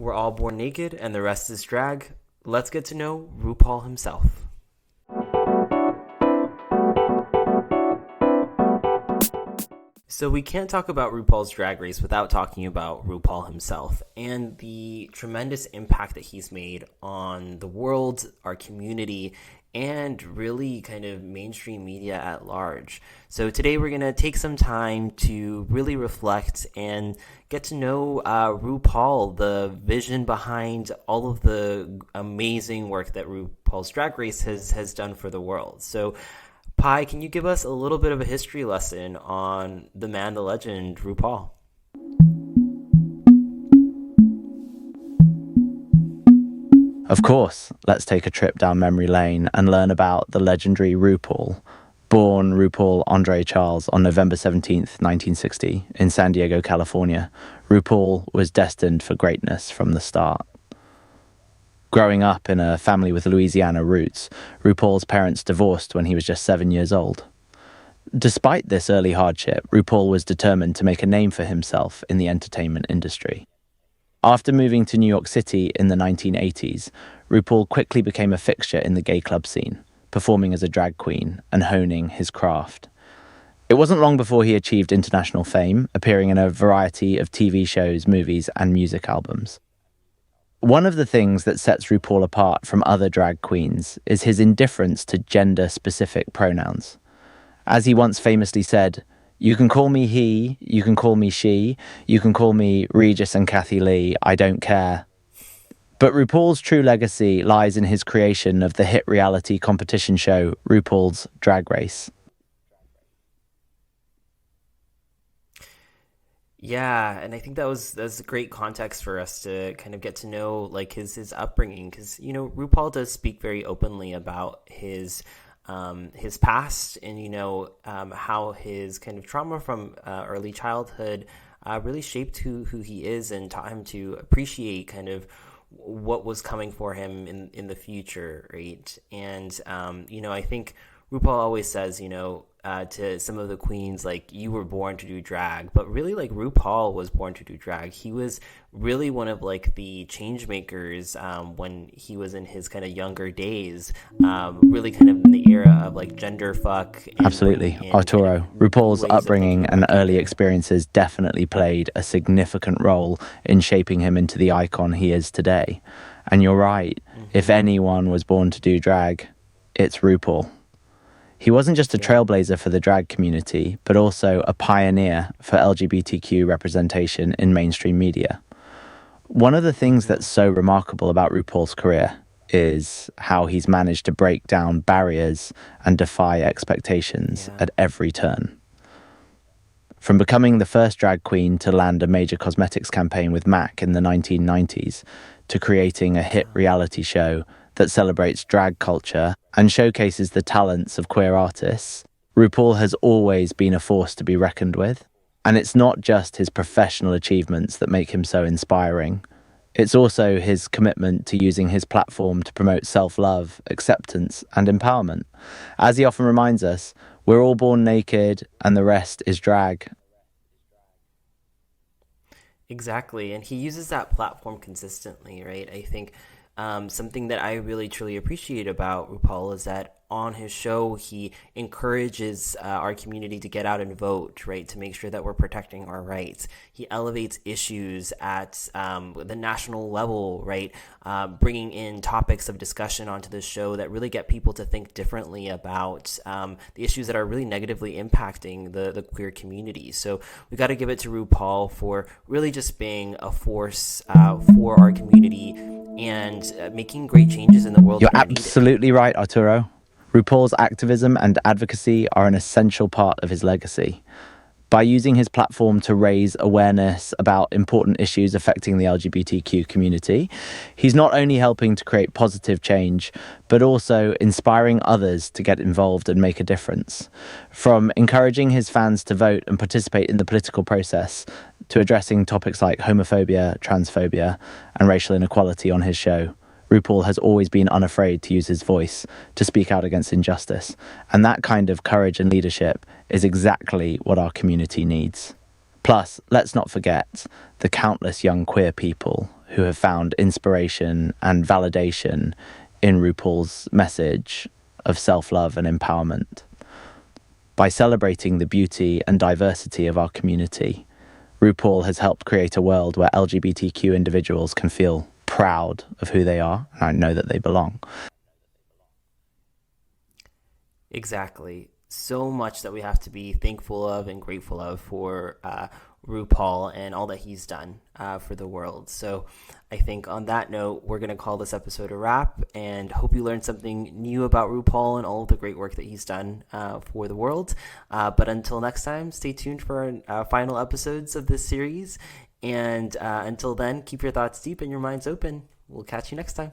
we're all born naked and the rest is drag. Let's get to know RuPaul himself. So we can't talk about RuPaul's Drag Race without talking about RuPaul himself and the tremendous impact that he's made on the world, our community, and really kind of mainstream media at large. So today we're going to take some time to really reflect and get to know RuPaul, the vision behind all of the amazing work that RuPaul's Drag Race has done for the world. So Pi, can you give us a little bit of a history lesson on the man, the legend, RuPaul? Of course, let's take a trip down memory lane and learn about the legendary RuPaul. Born RuPaul Andre Charles on November 17th, 1960, in San Diego, California, RuPaul was destined for greatness from the start. Growing up in a family with Louisiana roots, RuPaul's parents divorced when he was just 7 years old. Despite this early hardship, RuPaul was determined to make a name for himself in the entertainment industry. After moving to New York City in the 1980s, RuPaul quickly became a fixture in the gay club scene, performing as a drag queen and honing his craft. It wasn't long before he achieved international fame, appearing in a variety of TV shows, movies, and music albums. One of the things that sets RuPaul apart from other drag queens is his indifference to gender-specific pronouns. As he once famously said, "You can call me he, you can call me she, you can call me Regis and Kathy Lee, I don't care." But RuPaul's true legacy lies in his creation of the hit reality competition show RuPaul's Drag Race. Yeah, and I think that's a great context for us to kind of get to know like his upbringing, because RuPaul does speak very openly about his past and how his kind of trauma from early childhood really shaped who he is and taught him to appreciate kind of what was coming for him in the future, right? And I think RuPaul always says to some of the queens, like, you were born to do drag, but really, like, RuPaul was born to do drag. He was really one of like the change makers when he was in his kind of younger days, really kind of in the era of like gender fuck. Absolutely, Arturo. RuPaul's upbringing and early experiences definitely played a significant role in shaping him into the icon he is today. And you're right, if anyone was born to do drag, it's RuPaul. He wasn't just a trailblazer for the drag community, but also a pioneer for LGBTQ representation in mainstream media. One of the things that's so remarkable about RuPaul's career is how he's managed to break down barriers and defy expectations at every turn. From becoming the first drag queen to land a major cosmetics campaign with MAC in the 1990s, to creating a hit reality show that celebrates drag culture and showcases the talents of queer artists, RuPaul has always been a force to be reckoned with. And it's not just his professional achievements that make him so inspiring. It's also his commitment to using his platform to promote self-love, acceptance, and empowerment. As he often reminds us, we're all born naked and the rest is drag. Exactly, and he uses that platform consistently, right? I think something that I really truly appreciate about RuPaul is that on his show, he encourages our community to get out and vote, right, to make sure that we're protecting our rights. He elevates issues at the national level, right, bringing in topics of discussion onto the show that really get people to think differently about the issues that are really negatively impacting the queer community. So we got to give it to RuPaul for really just being a force for our community and making great changes in the world. You're absolutely right, Arturo. RuPaul's activism and advocacy are an essential part of his legacy. By using his platform to raise awareness about important issues affecting the LGBTQ community, he's not only helping to create positive change, but also inspiring others to get involved and make a difference. From encouraging his fans to vote and participate in the political process, to addressing topics like homophobia, transphobia, and racial inequality on his show, RuPaul has always been unafraid to use his voice to speak out against injustice. And that kind of courage and leadership is exactly what our community needs. Plus, let's not forget the countless young queer people who have found inspiration and validation in RuPaul's message of self-love and empowerment. By celebrating the beauty and diversity of our community, RuPaul has helped create a world where LGBTQ individuals can feel proud of who they are and know that they belong. Exactly. So much that we have to be thankful of and grateful of for RuPaul and all that he's done for the world. So I think on that note, we're going to call this episode a wrap, and hope you learned something new about RuPaul and all of the great work that he's done for the world. But until next time, stay tuned for our final episodes of this series. And until then, keep your thoughts deep and your minds open. We'll catch you next time.